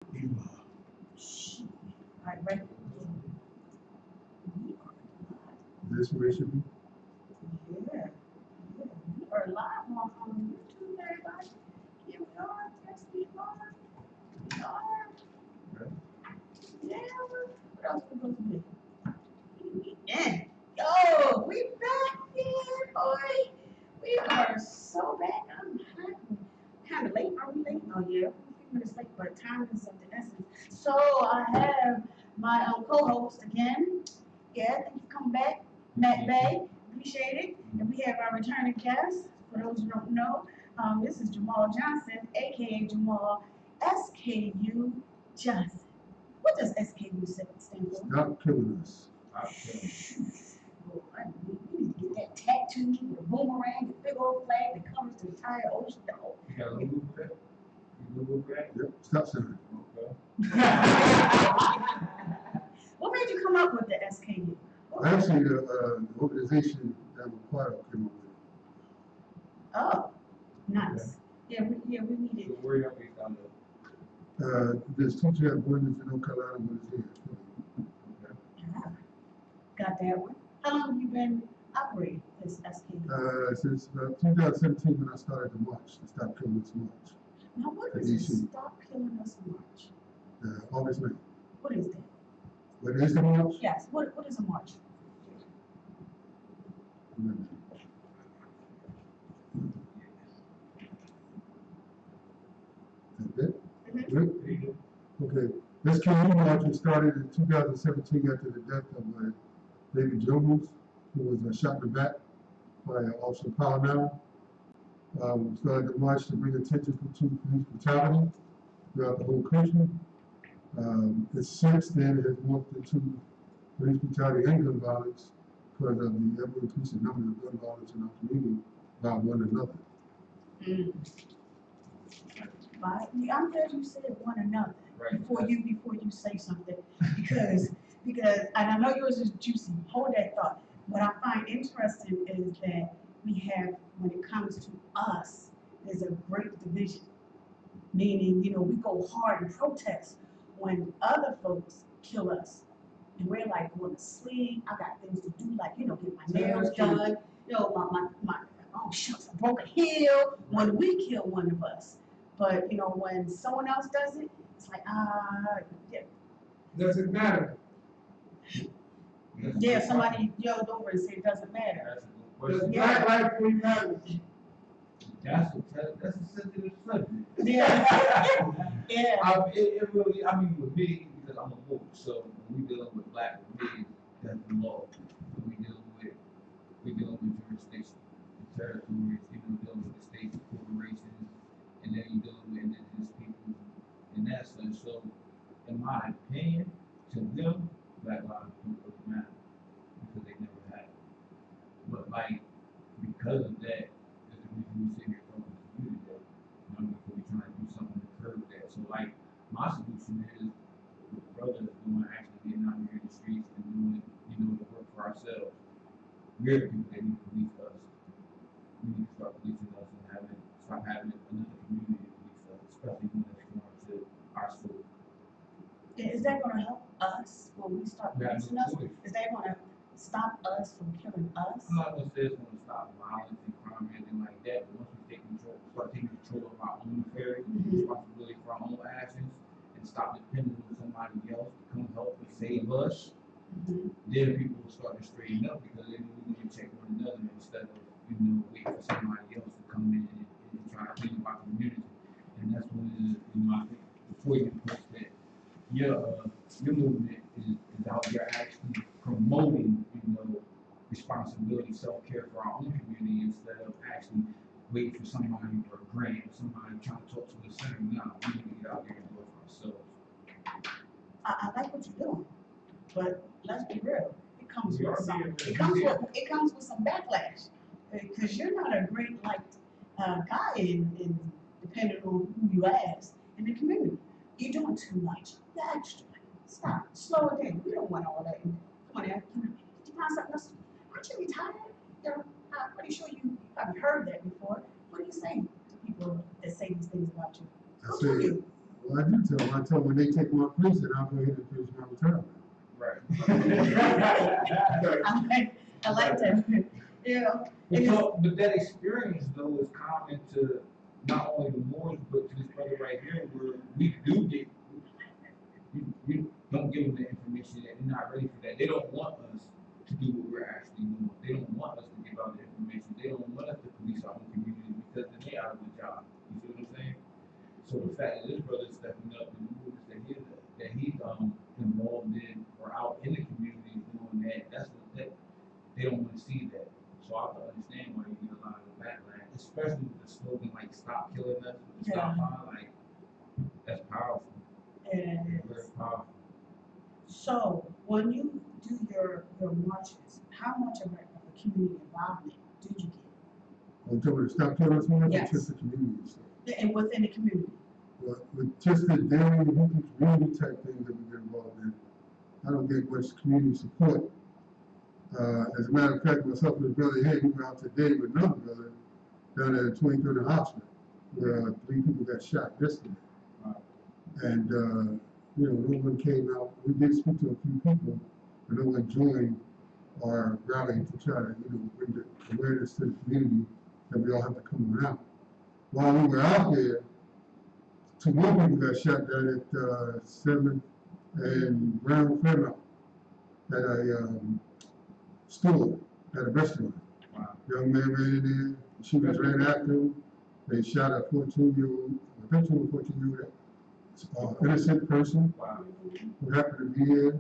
You All right, ready? This way should be. Yeah. We are live on YouTube, everybody. Here we are. Yes, we are. We are. Okay. Yeah. What else we supposed to be? Yeah. Yo, we back here, boy. We are so back. I'm kind of late. Are we late? Oh, yeah. We're a few minutes late, but time is of the essence. So I have my co-host again. Yeah, thank you for coming back, Matt Bay. Appreciate it. And we have our returning guest. For those who don't know, this is Jamal Johnson, aka Jamal SKU Johnson. What does SKU stand for? Stop killing us. Boy, we need to get that tattoo, the boomerang, the big old flag that covers the entire ocean. You got a logo for that? You logo for that? Yep. Stop sign. What made you come up with the SKU? Actually, the organization that I'm a part of came up with Oh, nice. Yeah, we So needed. where y'all based out of? it. There's two jobs, one is in North Carolina, one is here. Ah, got that one. How long have you been operating this SKU? Since 2017 when I started the march, to stop killing us march. Now, what the is it? DC. Stop killing us march? August 9th. What is that? What is the march? Yes. What is a march? That's it? Mhm. Good? There you go. Okay. This community march was started in 2017 after the death of David Jones, who was shot in the back by Officer Palomar. We started the march to bring attention to police brutality throughout the whole country. Since then, it has morphed into police brutality and gun violence because of the ever-increasing number of gun violence in our community by one another. Mm. Right. Yeah, I'm glad you said one another Right. before you say something because and I know yours is juicy. Hold that thought. What I find interesting is that we have, when it comes to us, there's a great division. Meaning, we go hard and protest when other folks kill us. And we're like going to sleep. I got things to do, like, get my nails done. My oh shucks, I broke a heel when we kill one of us. But when someone else does it, it's like yeah. Doesn't matter. Yeah, somebody yelled over and said it doesn't matter. That's a good Does question. black life really matter? That's a sensitive subject. Yeah. Yeah. It really, I mean, with me, because I'm a woman, so when we dealing with black men, that's the law. When we dealing with jurisdiction, the territories, dealing with the states, corporations, and then you dealing with indigenous people and that stuff. So, in my opinion, to them, black lives don't really matter because they never have. But because of that, there's a reason we sit here talking to you today. Because we're trying to do something to curb that. So my solution is with brothers doing actually getting out here in the streets and doing, the work for ourselves. We're the people that need to police us. We need to start policing us and start having another community to police us, especially when it's going to our school. Is that going to help us when we start We have policing no us? choice. Is that going to stop us from killing us? I'm not gonna say it's gonna stop violence and crime or anything like that, but once we start taking control of our own affairs, responsibility for our own actions, and stop depending on somebody else to come help and save us, then people will start to straighten up because then we're gonna check one another instead of wait for somebody else to come in and try to clean up our community. And that's when I think before you post that your movement is out there actually promoting responsibility, self-care for our own community instead of actually waiting for somebody for a grant or somebody trying to talk to us saying, no, we need to get out there and do it for ourselves. I like what you're doing, but let's be real. It comes We with are some. being It comes with some backlash because you're not a great guy in depending on who you ask in the community. You're doing too much. You're extra. Stop. Slow it down. We don't want all that. Come on now. Did you find something else? Aren't you retired? I'm pretty sure you probably heard that before. What do you say to people that say these things about you? I Who say, told you? Well, I do tell them, I tell them when they take my place, then I'll go ahead and finish my retirement. Right. I like that, yeah. But that experience though is common to not only the Moors, but to this brother right here, where we do get, we don't give them the information that they're not ready for that. They don't want us to do what we're actually doing. They don't want us to give out the information. They don't want us to police our own community because then they out of the job. You see what I'm saying? So the fact that this brother is stepping up in the movements that he's involved in or out in the community doing that, that's what they don't want to see that. So I can understand why you get a lot of the backlash, especially with the slogan like "Stop killing us," with the stop sign, like that's powerful. And Very powerful. so when you do your marches, how much of a community involvement did you get? On top of the stop killing us, man, Yes. just the community stuff. And within the community? Well, with just the daily community type things that we get involved in, I don't get much community support. As a matter of fact, myself and the brother here, we were out today with another brother down at 23rd and Oxford, where 3 people got shot yesterday. And, you know, no one came out. We did speak to a few people, but no one joined our rally to try to, you know, bring the awareness to the community that we all have to come on out. While we were out there, 2 more people got shot down at 7th and Brown Fairmount at a store, at a restaurant. Wow. Young man ran in there, the shooters ran after him. They shot a 14-year-old, I think 14-year-old, innocent person Wow. who happened to be here.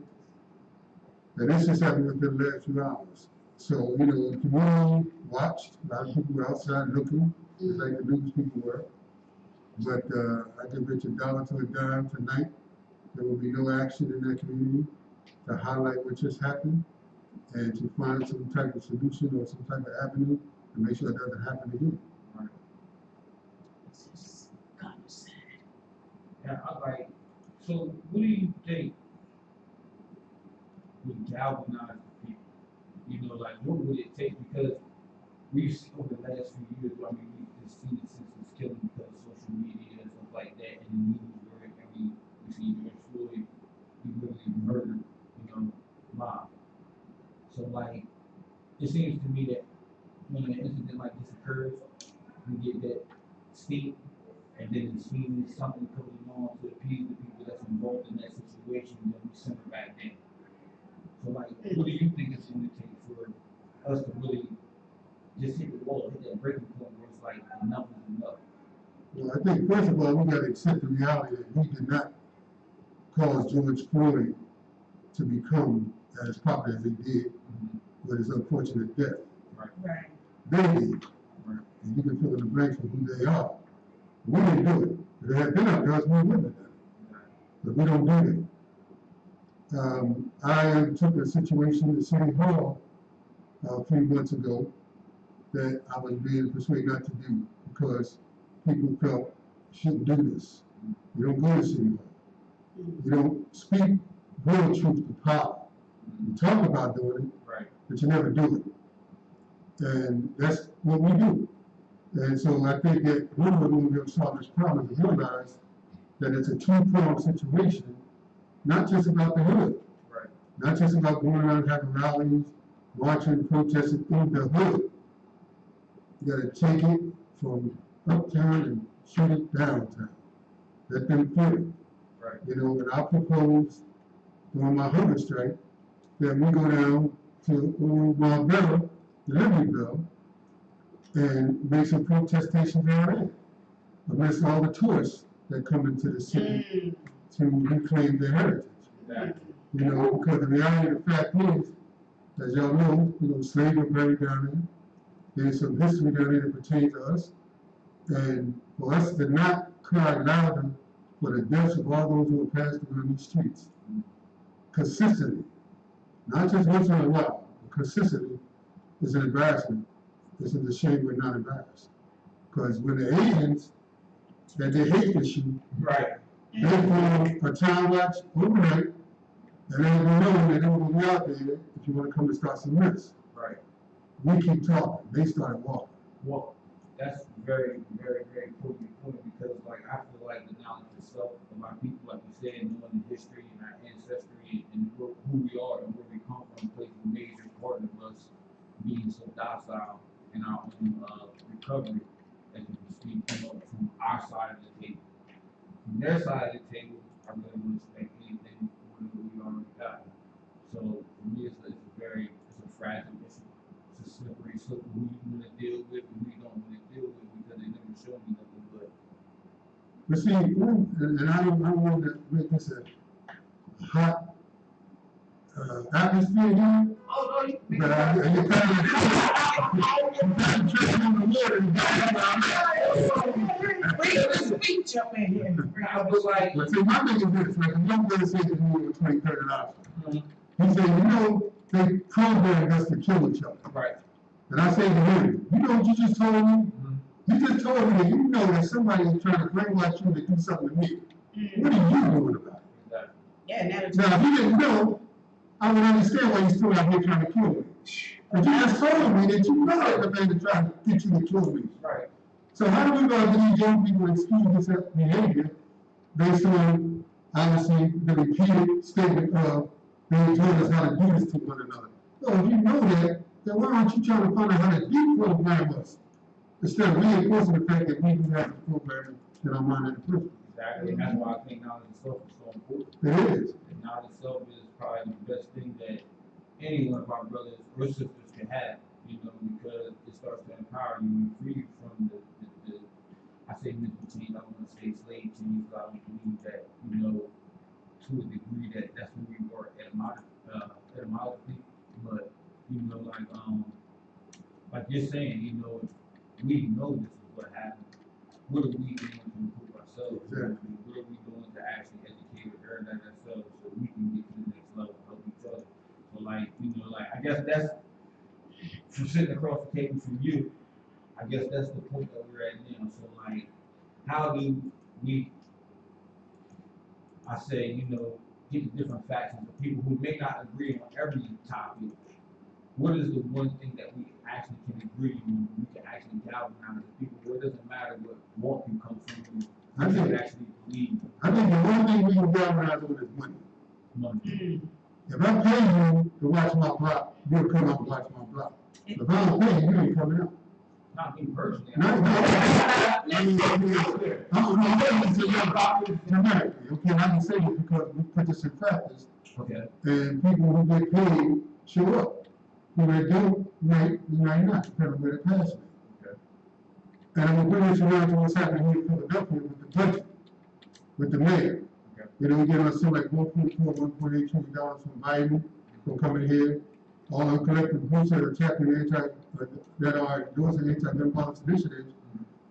And this just happened within the last few hours. So, you know, the community watched, a lot of people were outside looking, just like the news people were. But I can bet you $1 to a dime tonight, there will be no action in that community to highlight what just happened and to find some type of solution or some type of avenue to make sure it doesn't happen again. Right. It's just kind of sad. Yeah, I like. So, what do you think would galvanize the people? You know, like what would it take? Because we've seen over the last few years, I mean, we've seen it since it's killing because of social media and stuff like that, and the news where we see George Floyd be literally murdered, you know, live. So, like, it seems to me that when an incident like this occurs, we get that steam, and then as soon as something comes along to appease the people that's involved in that situation, then we simmer back in. So, like, what do you think it's going to take for us to really just hit the wall, hit that breaking point where it's like enough is enough? Well, I think first of all, we got to accept the reality that we did not cause George Floyd to become as popular as he did with his unfortunate death. Right. They did. And you can fill in the blanks for who they are. We didn't do it. If it had been up to us, we wouldn't have done it. But we don't do it. I took a situation at City Hall a few months ago that I was being persuaded not to do because people felt you shouldn't do this. You don't go to City Hall. You don't speak real truth to power. You talk about doing it, Right. but you never do it. And that's what we do. And so I think that one of the ways we have solved this problem is to realize that it's a two-pronged situation, not just about the hood, Right. not just about going around having rallies, marching, protesting in the hood. You gotta take it from uptown and shoot it downtown. Let them feel it. Right. You know, and I propose during my hunger strike that we go down to Marbella, the Libertyville, and make some protestations there amidst all the tourists that come into the city to reclaim their heritage. Exactly. You know, because the reality of the fact is, as y'all know, you know, slaves were buried down there. There's some history down there that pertains to us. And for us to not cry louder for the deaths of all those who have passed around these streets, consistently, not just once in a while, but consistently, is an embarrassment. It's a shame we're not embarrassed. Because when the Asians, that they hate this shit, Right. they form a town watch overnight, and let them know that they will be out there if you want to come and start some mess. Right. We keep talking. They started walking. Well, that's very, very, very important point because, like, I feel like the knowledge itself of by people, like you said, knowing the history and our ancestry and who we are and where we come from plays a major part of us being so docile in our own recovery, as you can speak, from our side of the table. From their side of the table, I really wouldn't expect anything more than what we already got. So for me, it's a fragile issue. It's a slippery slope who you want to deal with and who you don't want to deal with because they never show me nothing but. But see, and I don't want to make this a hot atmosphere here, Oh, no, you. but you're kind of drinking on the water. Bring the speech up in here. I was like, But see, my thing is this, like a young brother said to me with 20, 30 dollars. He said, you know, they programmed us to kill each other. right. And I say to him, you know what you just told me? You just told me that you know that somebody is trying to brainwash you to do something to me. What are you doing about it? Exactly. Yeah, now that Now, if you didn't know, I would understand why you're still out here trying to kill me. But you just told me that you know that the man is trying to get you to kill me. Right. So how do we go to these young people to excuse this behavior based on, obviously, the repeated statement of they told us how to do this to one another? So if you know that, then why aren't you trying to find out how to deprogram us? Instead of reinforcing the fact that we do have the programming in our mind in the first place. Exactly. And that's why I think knowledge itself is so important. It is. And knowledge itself is probably the best thing that any one of our brothers or sisters can have, because it starts to empower you and free you from the I say mental change, I don't want to say slave change, but I don't believe that, to a degree that's who we were etymologically, but, like you're saying, we know this is what happened. What are we doing to improve ourselves? Exactly. What are we doing to actually educate or learn that ourselves so we can get to the next level and help each other? So I guess that's, from sitting across the table from you, I guess that's the point that we're at now. So how do we, I say, get the different factions of people who may not agree on every topic? What is the one thing that we actually can agree on? We can actually galvanize the people where it doesn't matter what walk you come from, we can actually believe. I think the one thing we can galvanize on is money. Money. If I pay you to watch my block, you'll come out and watch my block. If I don't pay you, you ain't coming out. Not me personally. Okay, I can say this because we put this in practice. Okay. And people who get paid show up. Who they don't, might not, depending on where the cash is. Okay. And I'm gonna bring this around to what's happening here in Philadelphia with the budget, with the mayor. Okay. We get on something like $1.4, $1.8 trillion from Biden for coming here. All the collective groups that are attacking that are endorsing anti-gun violence initiatives,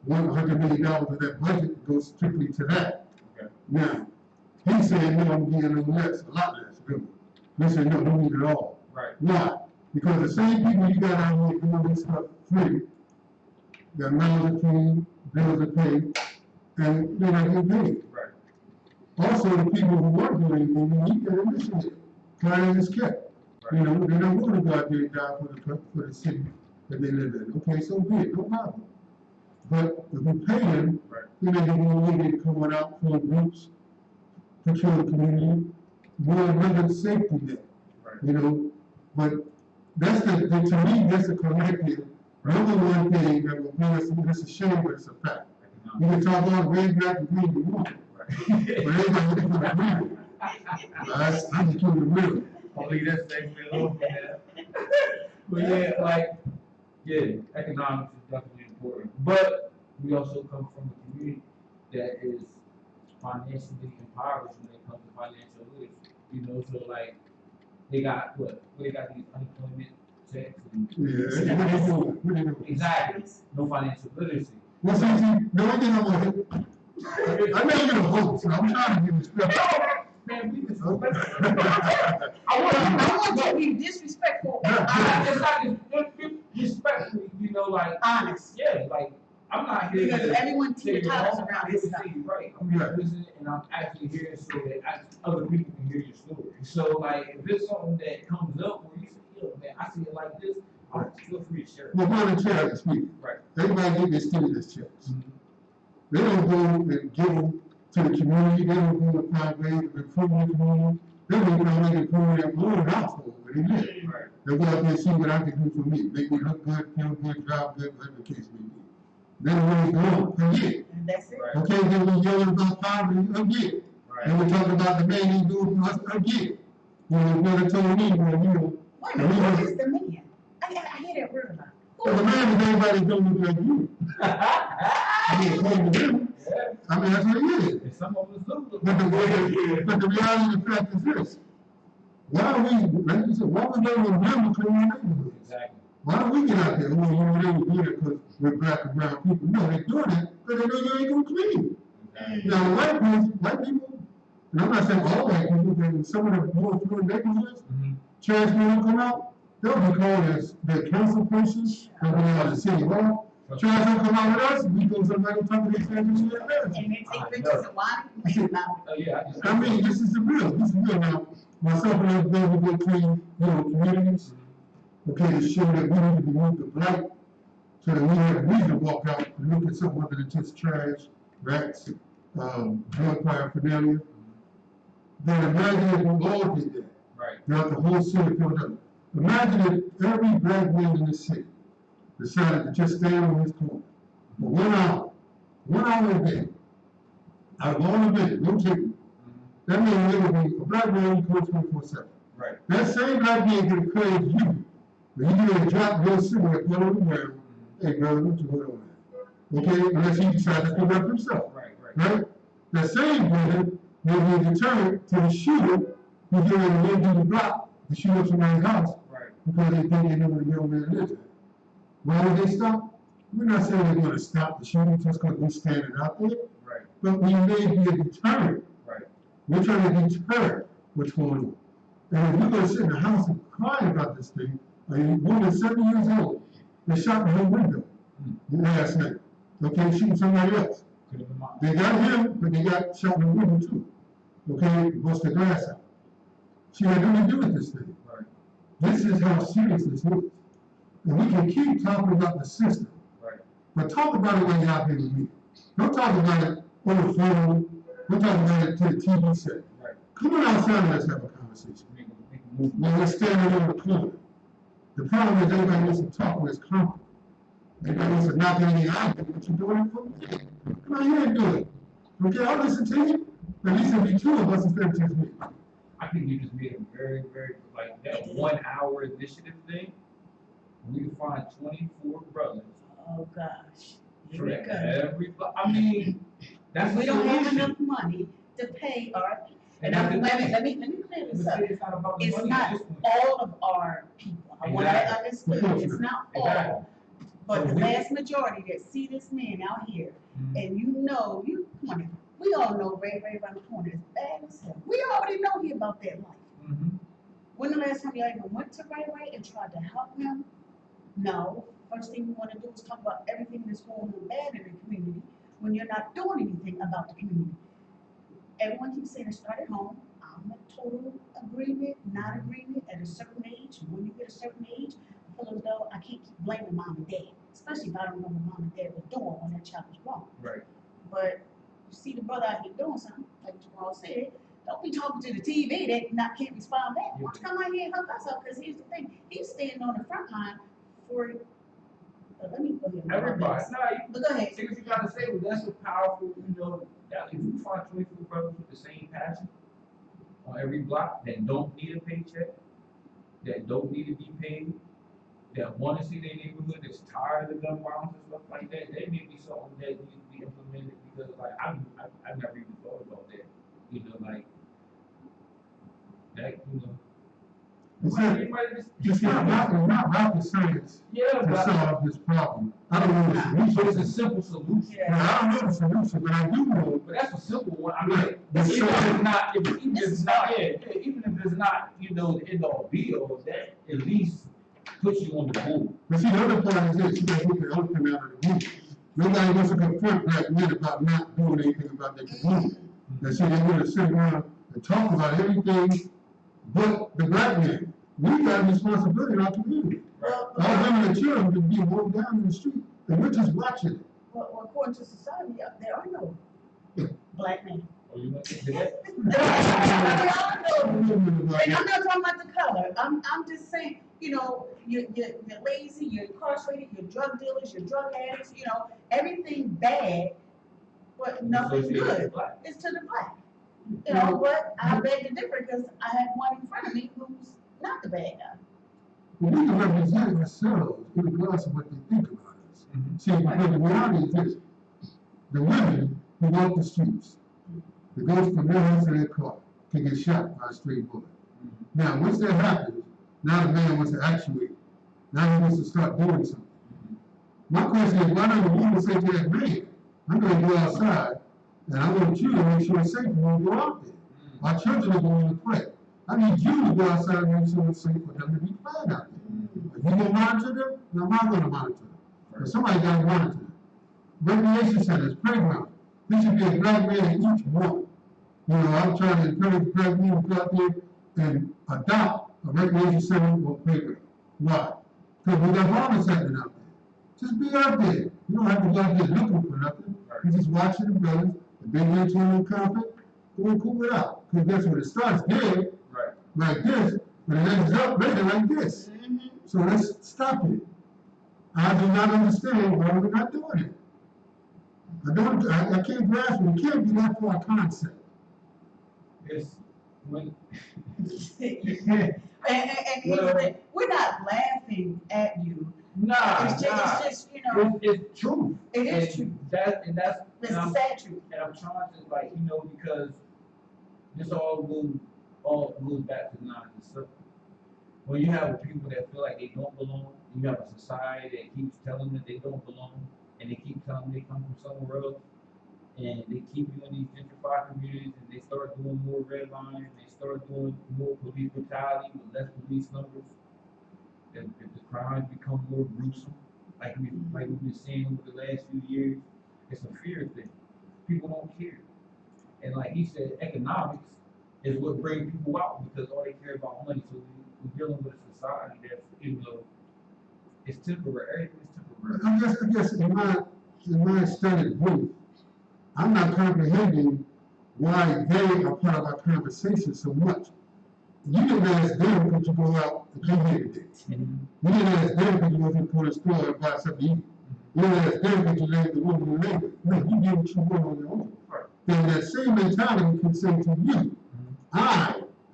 $100 million of that budget goes strictly to that. Okay. Now, he said, no, I'm getting a little less, a lot less, really. They said, no, don't need it all. Right. Why? Because the same people you got out here doing this stuff free, their mouths are clean, bills are paid, and they're not getting paid. Right. Also, the people who weren't doing anything, they need their initiative. Client is kept. Right. They don't want to go out there and die for the city that they live in. Okay, so be it, no problem. But if we pay them, Right. then they can immediately come out, form groups, patrol the community, more another safety net. Right. But that's to me, that's a collective. Number one thing that will bring us, it's a shame, but it's a fact. You can talk about red, black, and green you want. But everybody looking for the green. I'm just keeping it real. I'll leave that segment alone for that. But economics is definitely important. But we also come from a community that is financially impoverished when it comes to financial literacy. So they got they got these unemployment checks and What are you doing? exactly no financial literacy. Well, see, no one did I'm not even a host, so I'm trying to be respectful. Man, we just I want you to be disrespectful. just respectfully, Honest. I'm not here Because to everyone say teeter you're totters wrong. around I'm this here to stuff. say you're right. I'm here to listen, and I'm actually here so that other people can hear your story. So, if there's something that comes up where you say, yo, man, I see it like this, feel free to share it. Well, voluntarily speaking, Right. everybody get their stimulus checks. Mm-hmm. They don't go and give them to the community. They don't do it find ways of improving the community. They don't even make improving their own household where they live. Right. They go out there and see what I can do for me, make me look good, feel good, drive good, whatever the case may be. Then when we go on, again. And that's it. Right. Okay, then we yelling about poverty again. Right. And we talking about the man he doing for us again. You know, brother told me, well, you know, Wait a minute, who is the man? I hear that word a lot. well, the man is everybody don't look like you. I mean, according to him, Yeah. I mean, that's what he is. And some of us do look But the reality of the fact is this. Why are we, like you said, why we don't remember clean neighborhoods? Exactly. Why don't we get out there? Well, you know, they would do that because we're black and brown people. No, they're doing it because they know you ain't gonna clean. Exactly. Now, white people, and I'm not saying all white people, but in some of the more affluent neighborhoods, trash men will come out, they'll be called as their council persons, they'll be out of the city hall. Trash will come out with us, and we go somebody talking to their family and their parents. And they take pictures of why they complain about Oh, yeah, I just. I mean, this is the real, this is real. Now, myself and other people go clean, you know, communities, okay, to show that we need to remove the blight, so that we have a reason to walk out and look at something other than just trash, rats, drug paraphernalia. Then imagine if we all did that. Right. Throughout the whole city of Philadelphia. Imagine if every black man in the city decided to just stand on his corner for 1 hour a day, out of all the business, no ticket. That means there would be a black man who goes 24/7. Right. That same black man can encourage you when you get a drop your cigarette put on the ground. Hey, brother, what you put on that? Okay, unless he decides to pick up himself. Right, right. Right? The same brother will be a deterrent to the shooter who get ready to run through the block to shoot up somebody's house Right. because they think they know where the young man lives at. Why would they stop? We're not saying they're going to stop the shooting just because we're standing out there, Right. but we may be a deterrent. Right. We're trying to deter what's going on. And if you're going to sit in the house and cry about this thing, a woman 70 years old, they shot in her window last night. Okay, shooting somebody else. Could have been mine. They got him, but they got shot in the window too. Okay, bust the glass out. She had nothing to do with this thing. Right. This is how serious this is. And we can keep talking about the system, Right. but talk about it when you're out here with me. Don't talk about it on the phone. Don't talk about it to the TV set. Right. Come on outside and let's have a conversation. Make a move. When we're standing on the corner. The problem is everybody wants to talk when it's comfortable. Everybody wants to knock in the eye. What you doing it for? Come on here and do it. Okay, I'll listen to you. At least it'll be two of us instead of just me. I think you just made a very, very, like, that 1 hour initiative thing. We can find 24 brothers. Oh, gosh. Here For we go. every, I mean, that's We the don't have solution. enough money to pay our, And and that's let the me thing. clear But this see, up. it's not about the It's money not at this point. all of our people. I want to Exactly. understand, it's not Exactly. all. But the So we- vast majority that see this man out here, and you know, come on, now, we all know Ray around the corner is bad as hell. We already know he about that life. Mhm. When the last time y'all even went to Ray and tried to help him? No. First thing we want to do is talk about everything that's going on bad in the community when you're not doing anything about the community. Everyone keeps saying it start at home. I'm in total agreement, not agreement at a certain age. When you get a certain age, I feel as though I can't keep blaming mom and dad, especially if I don't know what mom and dad was doing when that child was wrong. Right. But you see the brother out here doing something, like Jamal said, don't be talking to the TV that can't respond back. Why don't you come out here and help us out? Because here's the thing, he's standing on the front line for, let me go ahead and Everybody, no, But go ahead. say what you gotta say, but that's a powerful, you know, that if you find 24 brothers with the same passion on every block that don't need a paycheck, that don't need to be paid, that wanna see their neighborhood, that's tired of the gun violence and stuff like that, that may be something that needs to be implemented, because like, I've never even thought about that, you know, like, that, you know. You might It's not rocket science yeah, to but, solve this problem. I don't know the solution. so it's a simple solution. Yeah. Now, I don't know the solution, but I do know. But that's a simple one. I mean, Right. even if it's not, even This if is it's not, fine. yeah, even if it's not, you know, the end all be all, that at least puts you on the move. But see, the other part is this, you gotta look at the elephant out of the room. Nobody wants to confront black men about not doing anything about their community. And see, they want to sit around and talk about everything but the black man. We got a responsibility in our community. Well, Our women and children can be walked down in the street, and we're just watching it. Well, according to society, there are no Black man. Oh, you went to that? And I'm not talking about the color. I'm just saying, you know, you're lazy, you're incarcerated, you're drug dealers, you're drug addicts, you know, everything bad, but nothing good. It's to the black. You know, but I beg to differ because I have one in front of me who's not the bad guy. Well, we can represent ourselves regardless of what they think about us. See, because the reality is this, the women who walk the streets, that goes from their house to their car, can get shot by a stray bullet. Now, once that happens, now the man wants to actuate. Now he wants to start doing something. My question is, why don't the woman say to that man, I'm going to go outside, and I want you to make sure it's safe when you go out there. Our children are going to pray. I need you to go outside and make sure it's safe for them to be playing out there. If you going to monitor them, then I'm not going to monitor them. But somebody got to monitor them. Recreation centers, playgrounds. There should be a black man in each one. You know, I'm trying to encourage the president to go out there and adopt a recreation center or playground. Why? Because we got harvest happening out there. Just be out there. You don't have to go out there looking for nothing. You just watching the brothers. If they get into a conflict, go and cool it out. Because guess what? It starts there, like this, but it ends up later like this. So let's stop it. I do not understand why we're not doing it. I can't grasp it. It can't be that far a concept. It's when. And here's the thing, we're not laughing at you. It's just you know. It's truth. It is true. That's It's the sad truth. And I'm trying to, like, you know, because this all goes back to non-discipline. When you have people that feel like they don't belong, you have a society that keeps telling them that they don't belong, and they keep telling them they come from somewhere else, and they keep you in these gentrified communities, and they start doing more red lines, they start doing more police brutality with less police numbers, and the crimes become more gruesome, like we've been seeing over the last few years. It's a fear thing. People don't care. And like he said, economics is what brings people out because all they care about money. So we're dealing with a society that's, you know, it's temporary. Everything is temporary. I guess in my studied group, I'm not comprehending why they are part of our conversation so much. You didn't ask them could you go out and come here today. You didn't ask them could you go to the corner store and buy something to eat. You didn't ask them could you leave the room you live. No, you did what you want on your own. Then that same mentality can say to you, I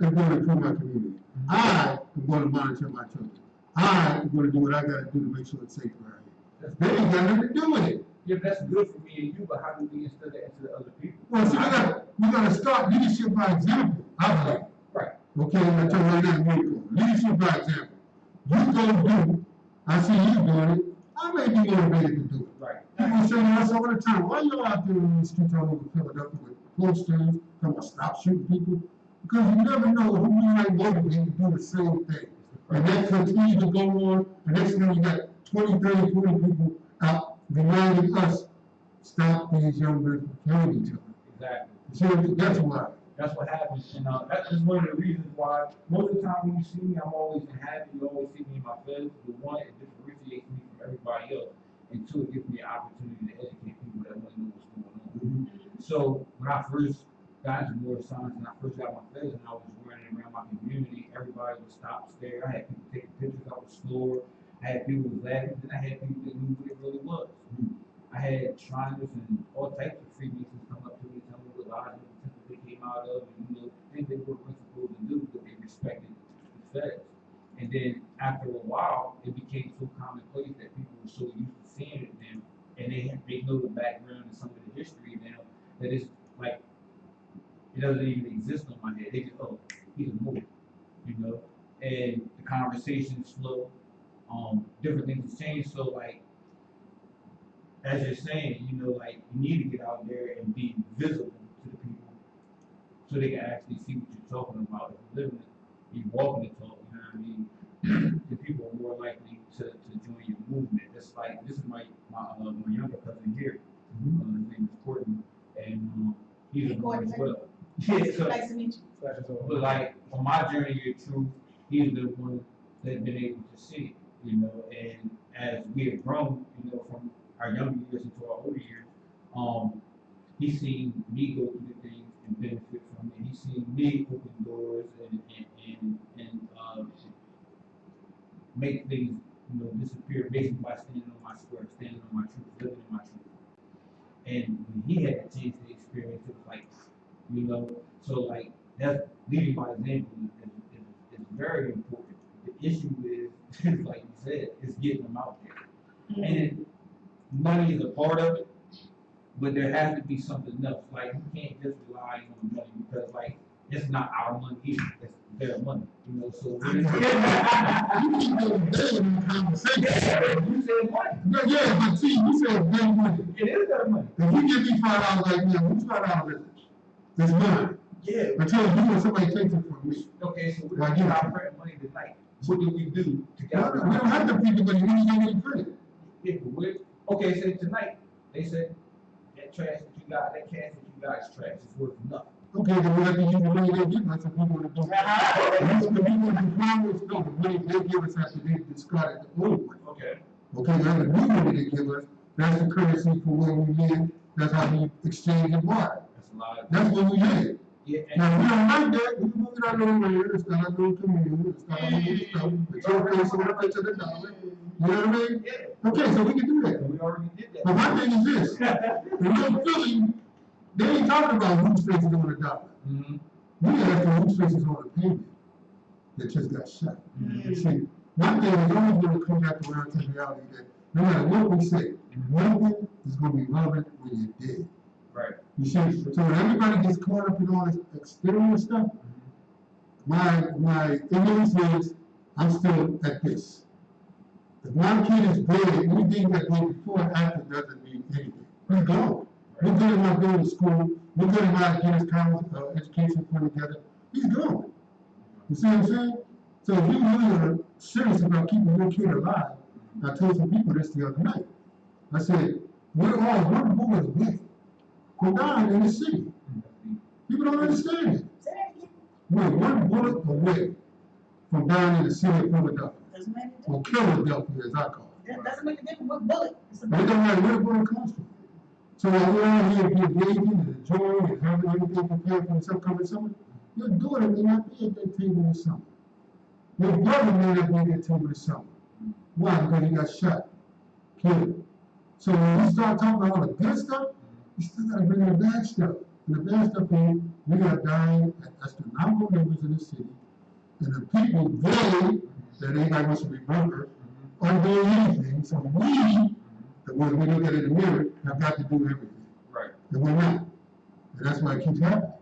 am going to improve my community. I am going to monitor my children. I am going to do what I got to do to make sure it's safe around here. They ain't got nothing to do with it. Yeah, that's good for me and you, but how do we instill that into the other people? Well, see, we got to start leadership by example, I believe. Right. Okay, I'm going to tell you right now, leadership by example. You go do, I see you doing it, I may be motivated to do it. Right. People say to us all the time, why y'all out there in the streets all over Philadelphia with posters, come on, stop shooting people? Because you never know who you might motivate to do the same thing. And that continues to go on, and next thing you got 20, 30, 40 people out reminding us, stop these young men from killing each other. Exactly. So that's why. That's what happens, and that's just one of the reasons why most of the time when you see me, I'm always happy. You always see me in my feelings. But one, it differentiates me from everybody else, and two, it gives me an opportunity to educate people that want to know what's going on. So when I first got into more science and I first got my feelings and I was running around my community, everybody would stop, stare. I had people taking pictures out the store. I had people laughing, then I had people that knew what it really was. I had Shriners and all types of Freemasons come up to me and tell me what lodges and temples they came out of, and you know, things they weren't supposed to do, but they respected the feds. And then after a while, it became so commonplace that people were so used to seeing it now, and they know the background and some of the history now, that it's like, it doesn't even exist on my head. They just, oh, he's a movie, you know? And the conversations flow, different things have changed, so like, as you're saying, you know, like, you need to get out there and be visible to the people so they can actually see what you're talking about. If you're living it, you're walking the talk, you know what I mean? The people are more likely to join your movement. It's like, this is my younger cousin here. His name is Courtney, and he's a boy as well. Yeah, so, Nice to meet you. but like, on my journey here too, he's the one that's been able to see it, you know, and as we have grown, you know, from our younger years into our older years, He's seen me go through the things and benefit from it. He's seen me open doors and make things, disappear basically by standing on my square, standing on my truth, living in my truth. And when he had a chance to experience it, was like, so like that's leading by example is very important. The issue is like you said, is getting them out there. And money is a part of it, but there has to be something else. Like you can't just rely on money because like it's not our money either. It's their money. So when You keep going there in the conversation. you say money. No, yeah, but see, you said their money. It is their money. If you give me $5 right now, who's $5 is it? It's mine. Yeah. Until you or somebody takes it from me. Okay, so we Like, get our rent money tonight. What do we do to get No, our we don't have to pay the money, we need to get any credit. Yeah, but okay, so tonight they said that trash that you got, that cash that you got is trash. It's worth nothing. Okay, then we have to use the money they give us if we want to do it. The people who promise, no, the money they give us after they discarded the old one. Okay. Okay, now the new money they give us, that's the currency for where we live, that's how we exchange and buy. That's a lot. That's what we live. Yeah. Now, we don't like that, we move it out of the way, it's got our little community, it's got our little stuff, it's your place on the pitch of the dollar. You know what I mean? Yeah. Okay, so we can do that. We already did that. But my thing is this, in North Philly, they ain't talking about whose faces on the dollar. Mm-hmm. We asking whose faces on the pavement that just got shot. Mm-hmm. See, one thing is always going to come back around to the reality that no matter what we say, nothing is going to be relevant when you're dead. Right. You see, so when everybody gets caught up in all this external stuff, my ignorance is I'm still at this. If my kid is dead, anything that goes before or after doesn't mean anything. He's gone. We're good at not going to school. We're good at not getting his college education put together. He's gone. You see what I'm saying? So if you really are serious about keeping your kid alive, I told some people this the other night. I said, we're all one bullet away from dying in the city. People don't understand it. Say that again. We're one bullet away from dying in the city of Philadelphia. Doesn't make a Or difference. Philadelphia, as I call it. That doesn't make a difference what bullet. It's a But it bullet. don't matter where the bullet comes from. So while we're out here being lazy and enjoying and having everything prepared for some coming summer, your daughter may not be at that table this summer. Your brother may not be at that table this summer. Why? Because he got shot, killed. So when we start talking about all the good stuff, you still got to bring in the bad stuff. And the bad stuff is we got dying astronomical numbers in the city, and the people they that anybody wants to remember aren't doing anything. So we, the ones we look at in the mirror, have got to do everything. Right. And we're not. And that's why it keeps happening.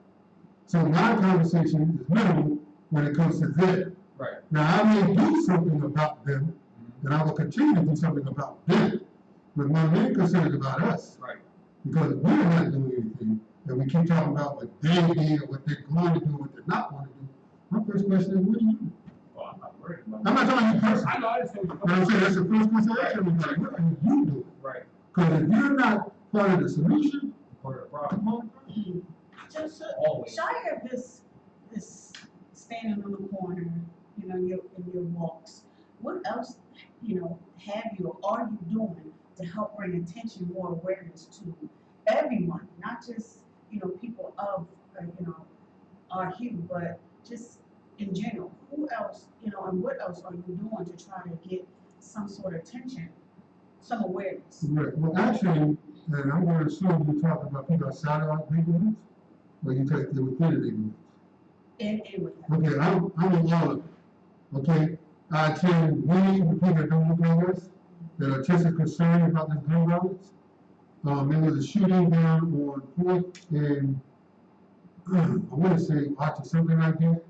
So my conversation is minimal when it comes to them. Right. Now I may do something about them, and I will continue to do something about them. But my main concern is about us. Right. Because we're not doing anything, and we keep talking about what they did or what they're going to do, what they're not going to do. My first question is, what do you do? Well, I'm not worried about I'm not talking about you personally. I know, I understand what But I'm you're saying that's the first question I ask everybody. What are you doing? Right. Because if you're not part of the solution, Part of the problem. come on. Just Always. shy of this standing on the corner, in your walks. What else, have you or are you doing to help bring attention, more awareness to everyone, not just people of our hue, but just in general. Who else, and what else are you doing to try to get some sort of attention, some awareness? Right. Well, actually, and I'm going to assume you're talking about people outside of our neighborhoods, or you take the within the neighborhoods. And with that. Okay, I'm in all of it. Okay, I attend meetings with people that don't look like us, that are just as concerned about this gun violence. There was a shooting down on 4th and I want to say Hott or something like that.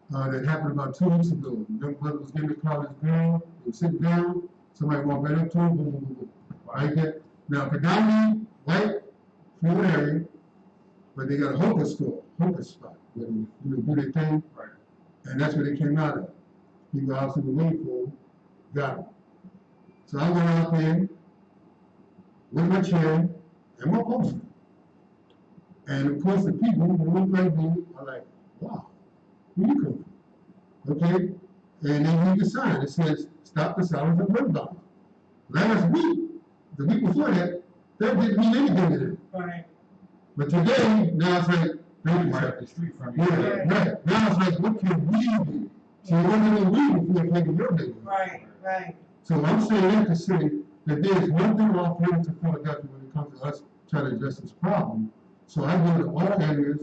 That happened about 2 weeks ago. Young brother was getting to call his girl, he was sitting down, somebody walked right up to him, boom, boom, boom, boom. Right there. Now, predominantly white, Florida area, but they got a hookah store, hookah spot, where they do their thing. Right. And that's where they came out of. People obviously were waiting for him, got him. So I went out there with my chair and my poster. And of course the people who look like me are like, wow, where you come from? Okay? And they read the sign. It says, stop the silence of gun violence. Last week, the week before that, that didn't mean anything to them. Right. But today, now it's like, baby Right shop. up the street from you. Yeah, right. Now it's like, what can we do? So it wasn't even we before it came to your neighborhood. Right. So I'm saying that to say that there's one thing off here to Philadelphia when it comes to us trying to address this problem. So I go to all areas,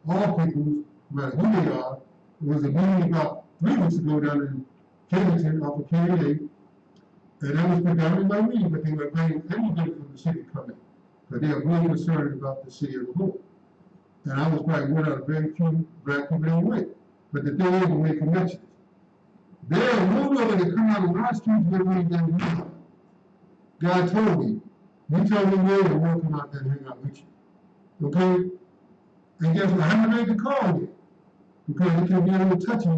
all peoples, no matter who they are. There was a meeting about 3 weeks ago down in Kensington off of Kennedy, and that was predominantly by me, but they were inviting anybody from the city to come in. But they are really concerned about the city as a whole. And I was probably one of the very few black people that went. But the thing is, we make connections. There are no other that come out on our streets that we than me. God told me, you tell me where and we'll come out there and hang out with you. Okay? And guess what? I haven't made the call yet. Because it can be a little touchy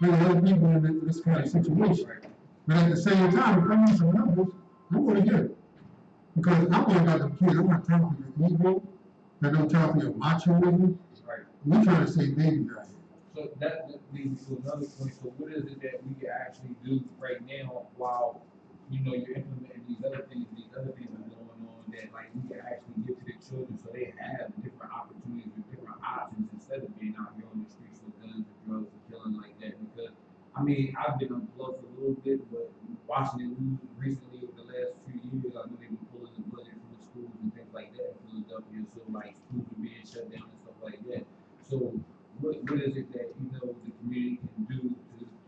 with other people in this kind of situation. But at the same time, if I need some numbers, I'm going to get it. Because I'm worried about them kids. I'm not talking to your ego. I don't talk to your machoism. Right. We're trying to save babies out here. So that leads me to another point. So what is it that we can actually do right now while, you're implementing these other things that are going on that like we can actually give to the children so they have different opportunities and different options instead of being out here on the streets with guns and drugs and killing like that. Because I've been unplugged for a little bit, but watching the news recently over the last few years, I know they've been pulling the budget from the schools and things like that in Philadelphia. So like schools are being shut down and stuff like that. So what is it that the community can do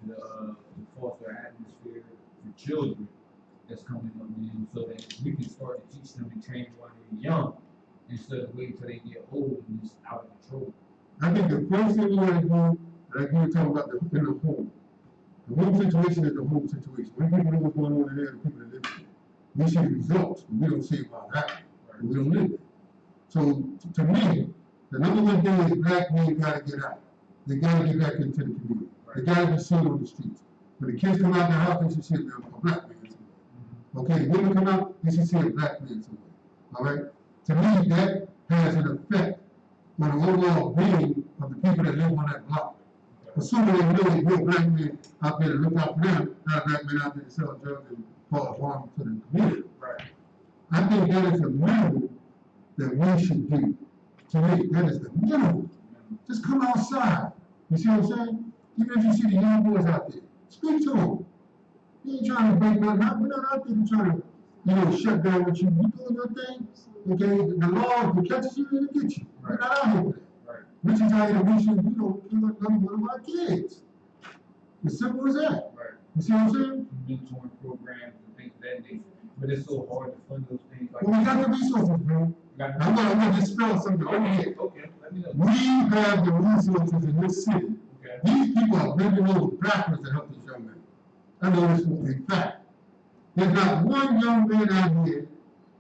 to foster an atmosphere for children that's coming up in, so that we can start to teach them and change while they're young instead of waiting till they get old and it's out of control? I think the first thing we want to do, like you were talking about in the home. The home situation is the home situation. When people know what's going on in there, the people that live there. We see the results, but we don't see about that. Right? We don't live it. So to me, the number one thing is black men gotta get out. They gotta get back into the community. They gotta be seen on the streets. When the kids come out the house, they should see a black man somewhere. Okay, the women come out, they should see a black man somewhere. All right? To me, that has an effect on the overall being of the people that live on that block. Assuming they really real black men out there to look out for them, not a black man out there to sell drugs and cause harm to the community. Right. I think that is the minimum that we should do. To me, that is the minimum. Just come outside. You see what I'm saying? Even if you see the young boys out there, speak to them. You ain't trying to break nothing out. We're not out there to try to, shut down what you doing your thing. Okay, the law, if it catches you, it'll get you. We're not out here for that. Right. Which is how we should, kill one of our kids. As simple as that. Right. You see what I'm saying? Mentoring programs and things of that nature. But it's so hard to fund those things. Like Well, we got the resources, bro. I'm gonna dispel something over here. Okay, let me know. We have the resources in this city. Okay. These people are bending over backwards to help this young man. I know this for a fact. There's not one young man out here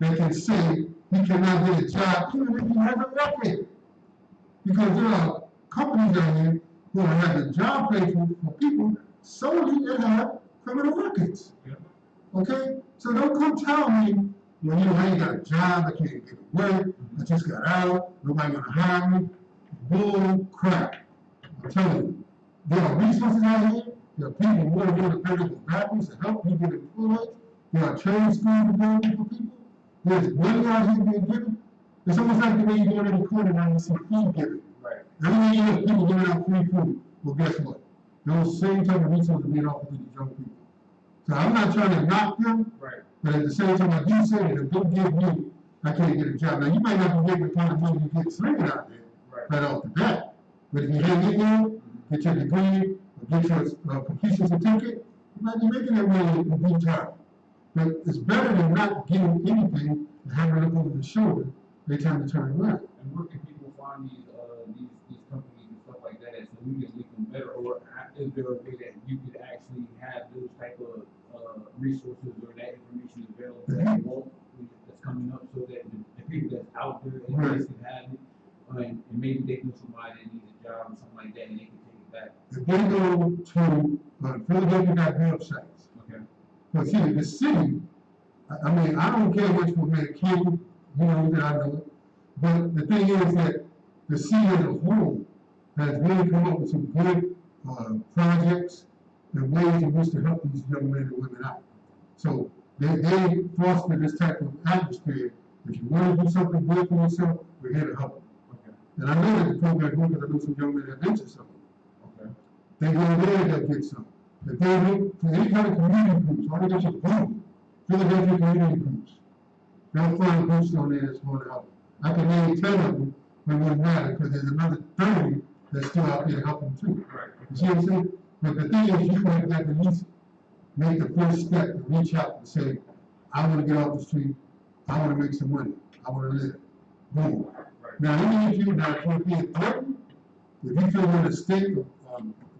that can say he cannot get a job even if he has a record. Because there are companies out here who are having job placements for people solely that have criminal records. Yeah. Okay? So don't come tell me, well, I ain't got a job, I can't get to work, I just got out, nobody gonna hire me. Bull crap. I'm telling you. There are resources out here, there are people who are willing to bring up backwards to help people get employed. There are training schools available for people. There's money out here being given. It's almost like the way you go to the corner and you see food given. Right. Everywhere you have people giving out free food. Well, guess what? Those same type of resources are being offered to these young people. So I'm not trying to knock them, Right. but at the same time, I do say that if they give me, I can't get a job. Now, you might not be getting the kind of money you get slinging out there right off the bat. But if you hang in there, get your degree, or get your completion certificate, you might be making that money in due time. But it's better than not getting anything and having to look over the shoulder every time you turn around. And where can people find these companies and stuff like that so we can link them better? Or is there a way that you could actually have those type of resources or that information available that's coming up so that the people that's out there can have it and maybe they know somebody that needs a job or something like that and they can take it back? If they go to Philadelphia.gov sites, okay. But see, the city, I don't care much for Medicaid, that I know. But the thing is that the city as a whole has really come up with some good projects and ways in which to help these young men and women out. So they foster this type of atmosphere. If you want to do something good for yourself, we're here to help And I know that the program group, because I know some young men have ventured some. Okay. They go there, they'll get some. If they look for any kind of community groups, all they go to Google, Philadelphia community groups. They'll find groups on there that's going to help. I can name 10 of them, but it wouldn't matter, because there's another 30 that's still out there to help them too. Right. You see what I'm saying? But the thing is, you have to at least make the first step to reach out and say, I want to get off the street, I want to make some money, I want to live. Boom. Right. Now, even if you're being threatened, if you feel in a state of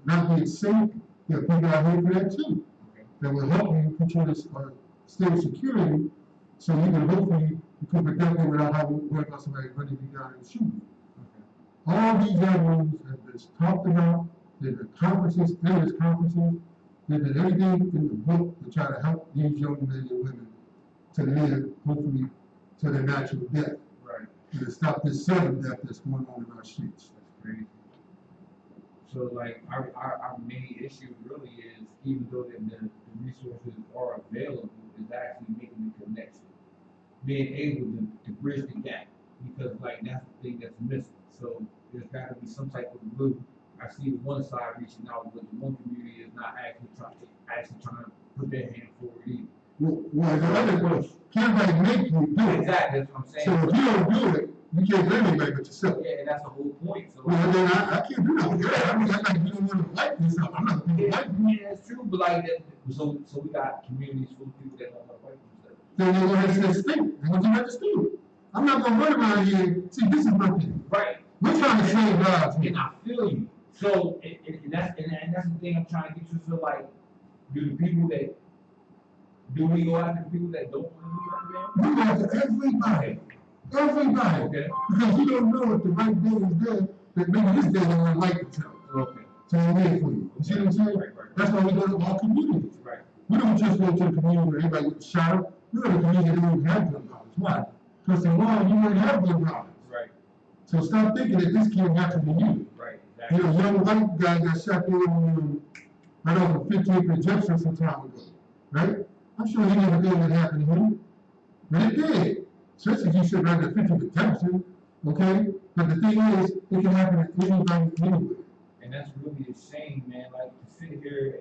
not being safe, there are people out here for that too. Okay. That will help you put you in a state of security, so you can hopefully become protected without having to worry about somebody running you down and shooting you. Okay. All these avenues have been talked about, there's been conferences, endless conferences, there's been everything in the book to try to help these young men and women to live, hopefully, to their natural death. Right. And to stop this sudden death that's going on in our streets. That's crazy. So like our main issue really is, even though the resources are available, is actually making the connection, being able to bridge the gap, because like that's the thing that's missing. So there's got to be some type of glue. I see one side reaching out, but the one community is not actually trying to put their hand forward either. Well, the other was, can't nobody make you do it. Exactly, that's what I'm saying. So if you don't do it, you can't blame anybody but yourself. Yeah, and that's the whole point. So Well, then I can't do nothing. I mean, that's like you don't want to like yourself. I'm not going to like you. yeah, that's true, but like that, so we got communities full of people that don't want to fight themselves. Then they're going to have to stay state. They're going to do that to state. I'm not going to run around here. See, this is my thing. Right. We're trying to save lives here. And I feel you. So and that's the thing I'm trying to get you to feel like, do we go after the people that don't want to We go after everybody. Everybody. Okay. Because you don't know if the right day is there, that maybe this day they don't like themselves. Okay. So they're there for you. You see what I'm saying? Right. That's why we go to all communities. Right. We don't just go to the community where everybody gets shot up. We go to the community that don't even have gun violence. Why? Because the law, you won't have gun violence. Right. So stop thinking that this can't happen to you. Right. You Exactly. know, a young white guy got shot there right off of 15th and Jefferson some time ago, right? I'm sure he never thought that happened to him, but it did. Especially if you sit right at 15th and Jefferson, okay? But the thing is, it can happen to anybody anywhere. And that's really a shame, man. Like to sit here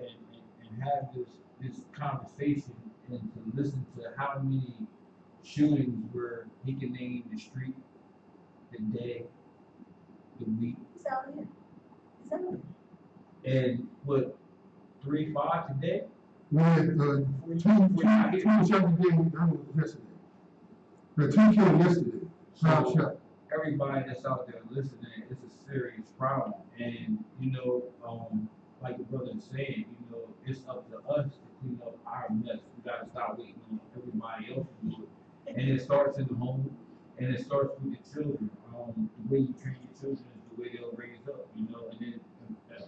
and have this conversation and to listen to how many shootings where he can name the street, the day, the week, It's out here. It's out here. and what 3, 5 today. We had two shots today, yesterday. The 2 killed yesterday, 5 shots. Everybody that's out there listening, it's a serious problem. And you know, like the brother is saying, you know, it's up to us to clean up our mess. We gotta stop waiting on everybody else to do it. And it starts in the home, and it starts with the children. The way you train your children is the way they'll raise up, you know, and then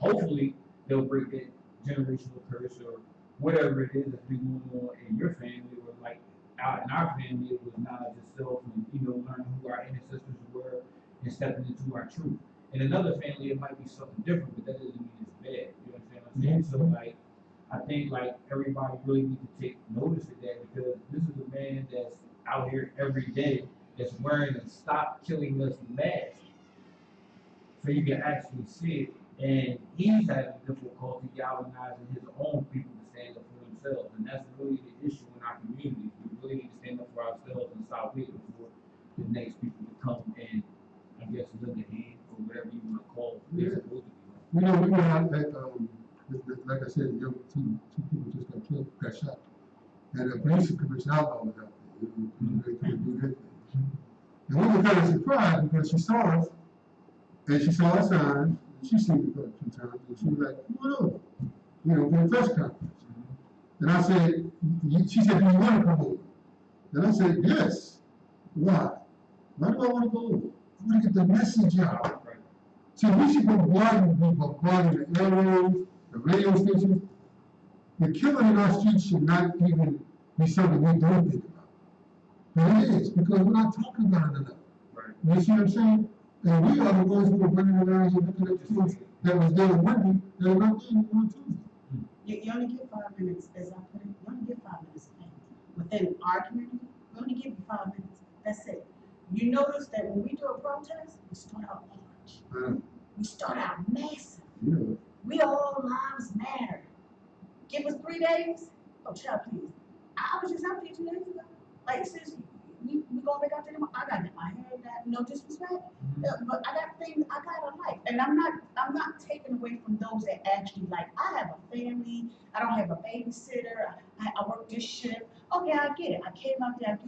hopefully they'll break that generational curse or whatever it is that's been going on in your family, or like out in our family, it was knowledge itself, and you know, learning who our ancestors were and stepping into our truth. In another family, it might be something different, but that doesn't mean it's bad. You understand what I'm saying? So like, I think like everybody really needs to take notice of that, because this is a man that's out here every day that's wearing a "Stop Killing Us" mask, so you can actually see it. And he's having difficulty galvanizing his own people to stand up for themselves, and that's really the issue in our communities. We really need to stand up for ourselves and stop waiting for the next people to come and, I guess, lend a hand or whatever you want to call it. They're supposed to be. You know, we had, like I said, young two people just got killed, got shot. And the police commission outlaw was out there. They couldn't do their thing. And we were kind of surprised because she saw us, and she saw our signs. She seen it a few times, and she was like, "Come on over," you know, for the press conference. And I said, she said, "Do you want to come over?" And I said, "Yes." Why? Why do I want to go over? I want to get the message out. Right. So we should be bombarding the airways, the radio stations. The killing in our streets should not even be something we don't think about. But it is, because we're not talking about it enough. Right. You see what I'm saying? And we are the ones who are running around here looking at tools that was there Monday, that are not there on Tuesday. You only get 5 minutes, as I put it, you only get 5 minutes of fame. Within our community, you only give you 5 minutes. That's it. You notice that when we do a protest, we start out large. We start out massive. Yeah. We all lives matter. Give us 3 days. Oh, child, please. I was just out there 2 days ago. Like, since we gonna make out there tomorrow, I gotta get my hair done. No disrespect, but I got things I gotta like, and I'm not taking away from those that actually like. I have a family. I don't have a babysitter. I work this shift. Okay, I get it. I came out there.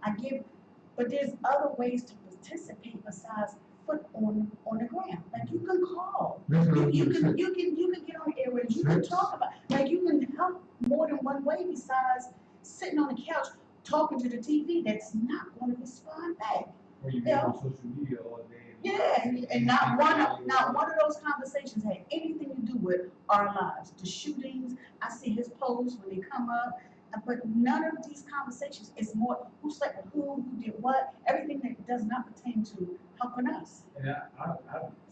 I give, but there's other ways to participate besides foot on the ground. Like you can call. That's what You can get on the airwaves. You can talk about, like you can help more than one way besides sitting on the couch talking to the TV that's not going to respond back. Or you be on social media all day. Yeah, and not one of those conversations had anything to do with our lives. The shootings, I see his posts when they come up, but none of these conversations is more who slept with who did what, everything that does not pertain to helping us. And I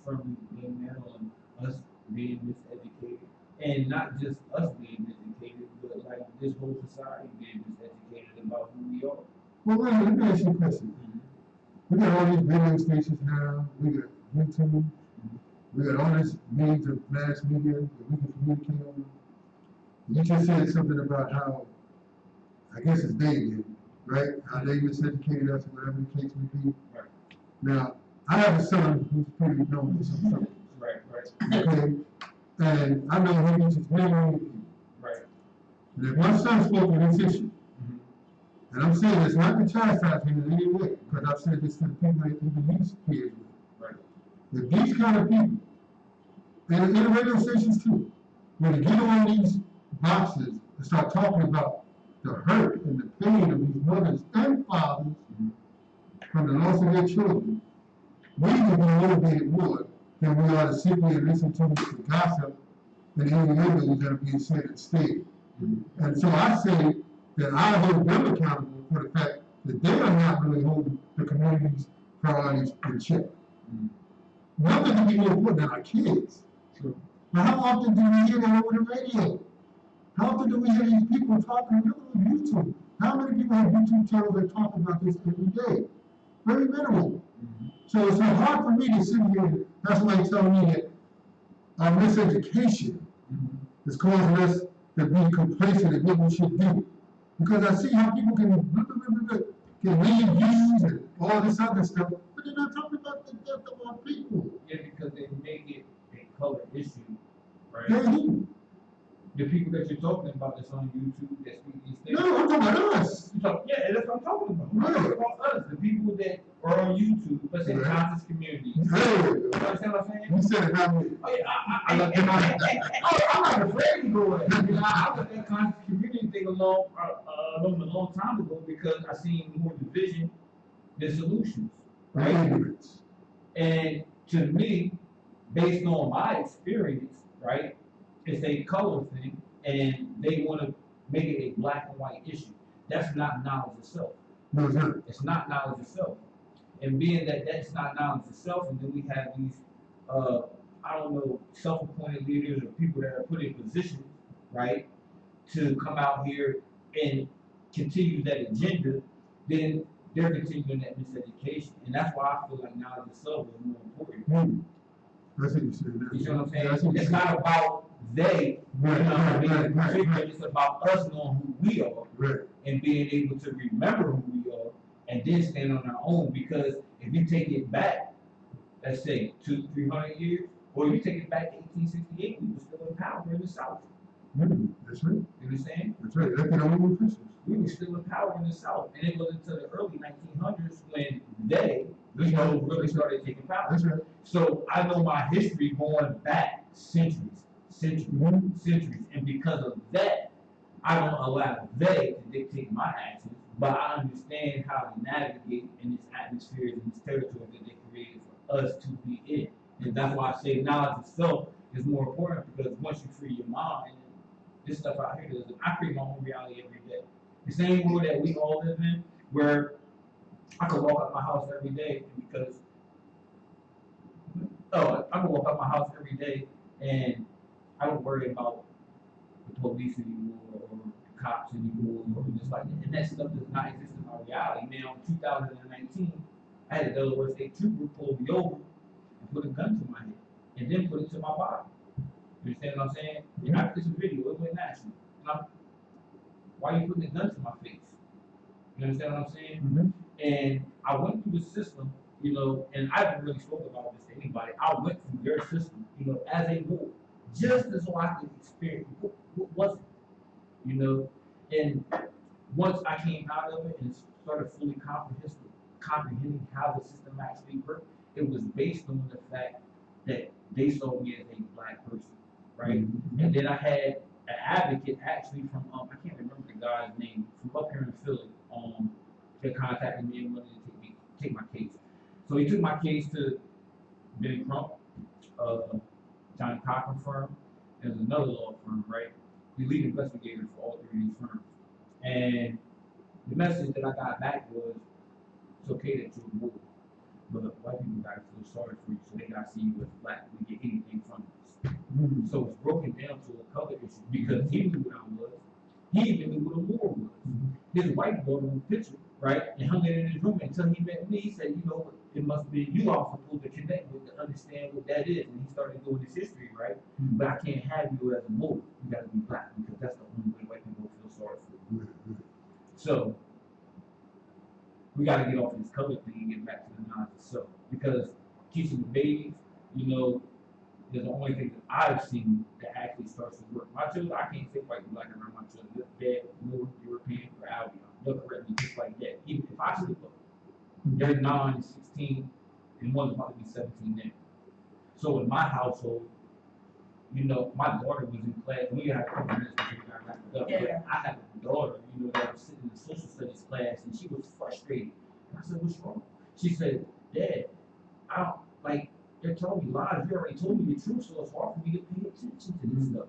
firmly blame that on us being miseducated. And not just us being miseducated, but like this whole society being miseducated about who we are. Well, wait, let me ask you a question. We got all these radio stations now. We got YouTube. We got all this means of mass media that we can communicate on. You just said something about how, I guess it's they did, right? How they miseducated us, or whatever the case may be. Right. Now, I have a son who's pretty known for some stuff. Right. Okay? And I know he reaches many, many people. Right. And if my son spoke on this issue, and I'm saying this not to chastise him in any way, because I've said this to the people that even he's kids with. Right. If these kind of people, and in the radio stations too, when they get on these boxes and start talking about the hurt and the pain of these mothers and fathers from the loss of their children, we need to be motivated more than we are to sit here and listen to the gossip and the innuendos that are being said instead. And so I say that I hold them accountable for the fact that they are not really holding the community's priorities in check. Nothing can be more important than our kids. True. But how often do we hear that over the radio? How often do we hear these people talking? Look on YouTube. How many people have YouTube channels that talk about this every day? Very minimal. So it's so hard for me to sit here. That's why they tell me that our miseducation is causing us to be complacent in what we should do. Because I see how people can leave views and all this other stuff, but they're not talking about the death of our people. Yeah, because they make it a color issue, right? They do. The people that you're talking about that's on YouTube that speak these things. No, I'm talking about us. Yeah, that's what I'm talking about. Right. I'm talking about us, the people that are on YouTube, let's say Right. conscious communities. Hey, You understand what I'm saying? you said it, not me. Oh yeah, I'm not afraid to go there. You know, I was that conscious community thing a long time ago because I seen more division than solutions, right? Ignorance. And to me, based on my experience, right, it's a color thing, and they want to make it a black and white issue. That's not knowledge itself. No, it's not. It's not knowledge itself. And being that that's not knowledge itself, and then we have these, I don't know, self-appointed leaders or people that are put in positions, right, to come out here and continue that agenda, then they're continuing that miseducation. And that's why I feel like knowledge itself is more important. That's what you said. You see what I'm saying? That's what you It's said. not about they, Right, you know what I mean? right, right, right. It's about us knowing who we are Right. and being able to remember who we are and then stand on our own. Because if you take it back, let's say 200-300 years, or if you take it back to 1868, we were still in power in the South. That's right. You understand? That's right. That's the only officials. We were still in power in the South. And it was until the early 1900s when they, really started taking power. That's right. So I know my history going back centuries. And because of that, I don't allow they to dictate my actions, but I understand how to navigate in this atmosphere and this territory that they created for us to be in. And that's why I say knowledge itself is more important, because once you free your mind, this stuff out here doesn't. I create my own reality every day. The same world that we all live in, where I could walk out my house every day because I can walk out my house every day and I don't worry about the police anymore or the cops anymore or just like that. And that stuff does not exist in my reality. Now, in 2019, I had a Delaware State trooper pull me over and put a gun to my head and then put it to my body. You understand what I'm saying? Mhm. After this video, it went national. And why are you putting a gun to my face? You understand what I'm saying? Mhm. And I went through the system, you know, and I haven't really spoken about this to anybody. I went through their system, you know, as a boy, just as so I could experience what was it, you know. And once I came out of it and started fully comprehending how the system actually worked, it was based on the fact that they saw me as a black person, right? Mhm. And then I had an advocate actually from I can't remember the guy's name from up here in Philly, that contacted me and wanted to take my case. So he took my case to Benny Crump, Johnny Cochran firm, and there's another law firm, right? The lead investigator for all three of these firms. And the message that I got back was, it's okay that you're a woman, but white people gotta feel sorry for you, so they gotta see you as black to get anything from us. Mhm. So it's broken down to a color issue because he knew what I was. He even knew what a Moor was. His wife brought him a picture, right, and hung it in his room until he met me. He said, you know, it must be you all supposed to connect with to understand what that is. And he started doing his history, right? Mhm. But I can't have you as a Moor. You gotta be black because that's the only way white people feel sorry for you. Mhm. So we got to get off this color thing and get back to the knowledge itself. Because teaching the babies, you know, is the only thing that I've seen that actually starts to work. My children, I can't say white and black around my children. They're North European or Albion. They'll correct me just like that. Even if I slip up, they're 9, 16, and one's about to be 17 now. So in my household, you know, my daughter was in class, and we had a couple minutes before we got wrapped up. Yeah. But I had a daughter, you know, that was sitting in the social studies class, and she was frustrated. And I said, "What's wrong?" She said, "Dad, I don't like. They're telling me lies. You already told me the truth, so it's hard for me to pay attention to this stuff."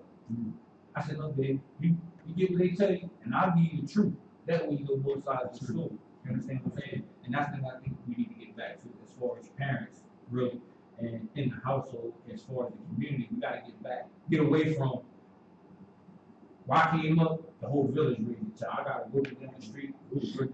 I said, "No, babe, you get what they tell you, and I'll give you the truth. That way you know both sides of the story." You understand what I'm saying? And that's the thing I think we need to get back to as far as parents, really, and in the household, as far as the community, we gotta get away from why I came up, the whole village raised a child. I got whooping down the street,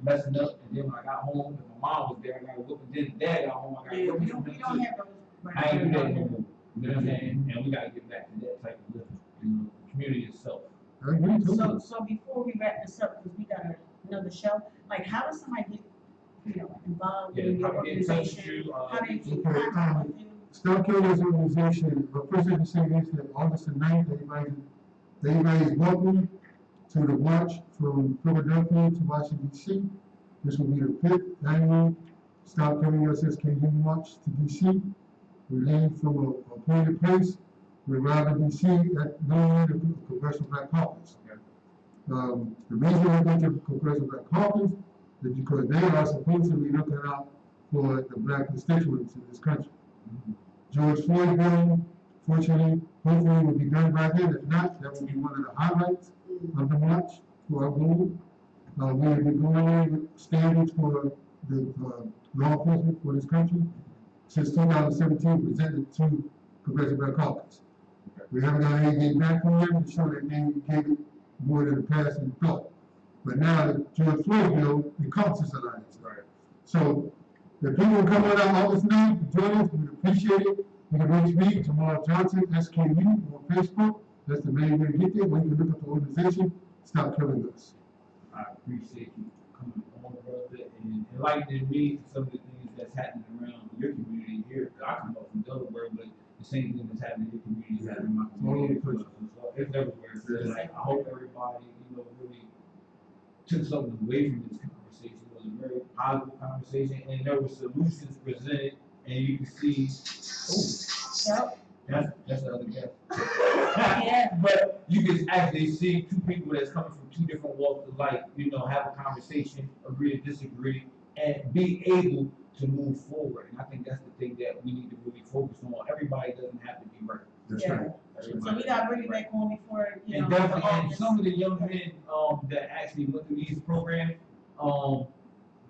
messing up, and then when I got home, if my mom was there, I got whooping. Then dad got home, I got Yeah, we whooping. don't have those. I ain't do that no more. You know what I'm saying? And we gotta get back to that type of living, you know, the community itself. I agree too. So before we wrap this up, because we got another show, like how does somebody get, you know, involved Yeah, in your probably get in touch with organization? you, How do you keep okay, contact with you? Stop Killers Organization, the first thing to say is that August the 9th, everybody is welcome to the march from Philadelphia to Washington DC. This will be the 5th annual Stop Killing Us SKU March to DC. We leave from a appointed place. We arrive in DC at noon at the Congressional Black Caucus. The reason we go to the Congressional Black Caucus is because they are supposedly looking out for the black constituents in this country. George Floyd bill, fortunately, hopefully will be done by then. If not, that will be one of the highlights of the march for our goal. We have been going in with standards for the law enforcement for this country since 2017, presented to Congressional Black Caucus. We haven't got anything back from them to show that they gave it more than the past and thought. But now the George Floyd bill encompasses a lot of this. Right. So if people come on out August 9th, join us, we'd appreciate it. You can reach me, Jamal Johnson, SKU, on Facebook. That's the main way to get there. Or you can look up the organization, Stop Killing Us. I appreciate you coming on, brother, and enlightening me to some of the things that's happening around your community here. I come up from Delaware, but the same thing that's happening in your community is happening in my community. It's everywhere. So like, I hope everybody, you know, really took something away from this conversation. It was a very positive conversation, and there were solutions presented, and you can see, oh, that's the other guy. Yeah. But you can actually see two people that's coming from two different walks of life, you know, have a conversation, agree to disagree, and be able to move forward. And I think that's the thing that we need to really focus on. Everybody doesn't have to be right. That's Yeah. right. So we gotta bring it back on before, you know. And definitely, the and August. some of the young men that actually went through these programs,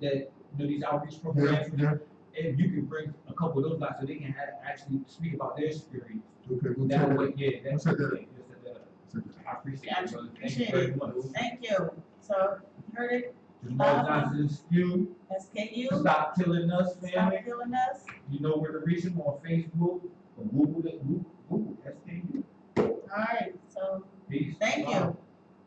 that you know, these outreach programs, Yeah. if you can bring a couple of those guys so they can actually speak about their experience. Okay, we'll That check way, it. yeah, that's We'll set the that thing. Just set that up. Set that. I appreciate Yeah, it, brother. Thank you appreciate very it. much. Thank you. So, you heard it, Jamal Johnson Spew, SKU, Stop Killing Us stop family. killing us. You know where to reach them on Facebook or Google it, Google SKU. All right, so Peace. thank you. Love.